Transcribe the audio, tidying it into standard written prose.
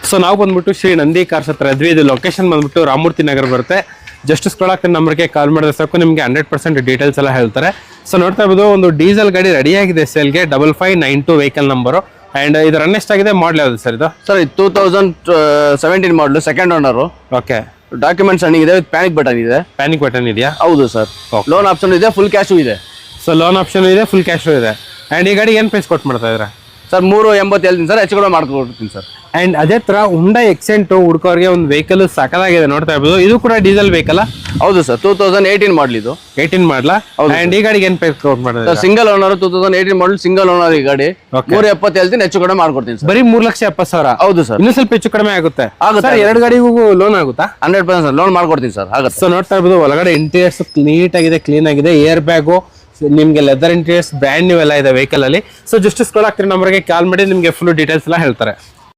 So ನಾವು ಬಂದ್ಬಿಟ್ಟು Shri Nandi cars ಹತ್ರ ಇದ್ವಿ. ಇದು ಲೊಕೇಶನ್ ಬಂದ್ಬಿಟ್ಟು ರಾಮಮೂರ್ತಿ ನಗರ ಬರುತ್ತೆ. ಜಸ್ಟ್ ಸ್ಕ್ರೋಲ್ ಆಗ್ತಿರೋ ನಂಬರ್ಗೆ ಕಾಲ್ ಮಾಡಿದ್ರೆ ಸಾಕು, ನಿಮಗೆ 100% ಡೀಟೇಲ್ಸ್ ಎಲ್ಲ ಹೇಳ್ತಾರೆ. ಸೊ ನೋಡ್ತಾ ಇರ್ಬೋದು, ಒಂದು ಡೀಸೆಲ್ ಗಾಡಿ ರೆಡಿ ಆಗಿದೆ ಸೇಲ್ಗೆ, 5592 ವೆಹಿಕಲ್ ನಂಬರು. ಅಂಡ್ ಇದು ರನ್ ಎಷ್ಟಾಗಿದೆ, ಮಾಡಲ್ ಯಾವುದು ಸರ್ ಇದು? ಸರ್ ಇದು 2017 ಮಾಡಲು, second owner. Okay. Documents running ಇದೆ, ವಿತ್ ಪ್ಯಾನಿಕ್ ಬಟನ್ ಇದೆ. ಪ್ಯಾನಿಕ್ ಬಟನ್ ಇದೆಯಾ? ಹೌದು ಸರ್. ಲೋನ್ ಆಪ್ಷನ್ ಇದೆ, ಫುಲ್ ಕ್ಯಾಶು ಇದೆ. ಸೊ ಲೋನ್ ಆಪ್ಷನ್ ಇದೆ, ಫುಲ್ ಕ್ಯಾಶು ಇದೆ. ಅಂಡ್ ಈ ಗಾಡಿ ಏನು ಪ್ರೈಸ್ ಕೊಟ್ಟು ಮಾಡ್ತಾ ಇದ್ದೀರಾ ಸರ್? 380 ಹೇಳ್ತೀನಿ ಸರ್, ಹೆಚ್ಚು ಕೂಡ ಮಾಡ್ಕೊಡ್ತೀನಿ ಸರ್. ಅಂಡ್ ಅದೇ ತರ ಹುಂಡೈ ಎಕ್ಸೆಂಟ್ ಹುಡುಕೋರಿಗೆ ಒಂದು ವೆಹಿಕಲ್ ಸಾಕಾಗಿದೆ, ನೋಡ್ತಾ ಇರ್ಬೋದು. ಇದು ಕೂಡ ಡೀಸೆಲ್ ವೆಹಿಕಲ್? ಹೌದು ಸರ್, 2018 ಮಾಡಲ್ ಇದು. 18 ಮಾಡಲ? ಅಂಡ್ ಈ ಗಾಡಿಗೆ ಏನು ಪ್ರೈಸ್ ಕೊಟ್ಟು ಮಾಡಿದ್ರೆ? ಸಿಂಗಲ್ ಓನರ್, 2018 ಮಾಡಲ್, ಸಿಂಗಲ್ ಓನರ್ ಈ ಗಾಡಿ. 370 ಹೇಳ್ತೀನಿ, ಹೆಚ್ಚು ಕಡಿಮೆ ಮಾಡ್ಕೊಡ್ತೀನಿ ಸರ್. ಬರೀ 3,70,000? ಹೌದು ಸರ್. ಇನ್ನೂ ಸ್ವಲ್ಪ ಹೆಚ್ಚು ಕಡಿಮೆ ಆಗುತ್ತೆ? ಆಗುತ್ತೆ. ಎರಡು ಗಾಡಿಗೂ ಲೋನ್ ಆಗುತ್ತಾ? 100% ಲೋನ್ ಮಾಡ್ಕೊಡ್ತೀನಿ ಸರ್, ಆಗುತ್ತೆ. ಸೊ ನೋಡ್ತಾ ಇರ್ಬೋದು, ಒಳಗಡೆ ಇಂಟೀರಿಯರ್ಸ್ ನೀಟ್ ಆಗಿದೆ, ಕ್ಲೀನ್ ಆಗಿದೆ. ಏರ್ ಬ್ಯಾಗು, ನಿಮ್ಗೆ ಲೆದರ್ ಇಂಟೀರಿಯರ್ಸ್ ಬ್ರ್ಯಾಂಡ್ ನ್ಯೂ ಎಲ್ಲ ಇದೆ ವೆಹಿಕಲ್ ಅಲ್ಲಿ. ಸೊ ಜಸ್ಟ್ ಸ್ಕ್ರೋಲ್ ಆಗ್ತಿರೋ ನಂಬರ್ಗೆ ಕಾಲ್ ಮಾಡಿ ನಿಮಗೆ ಫುಲ್ ಡೀಟೇಲ್ಸ್ ಎಲ್ಲ ಹೇಳ್ತಾರೆ.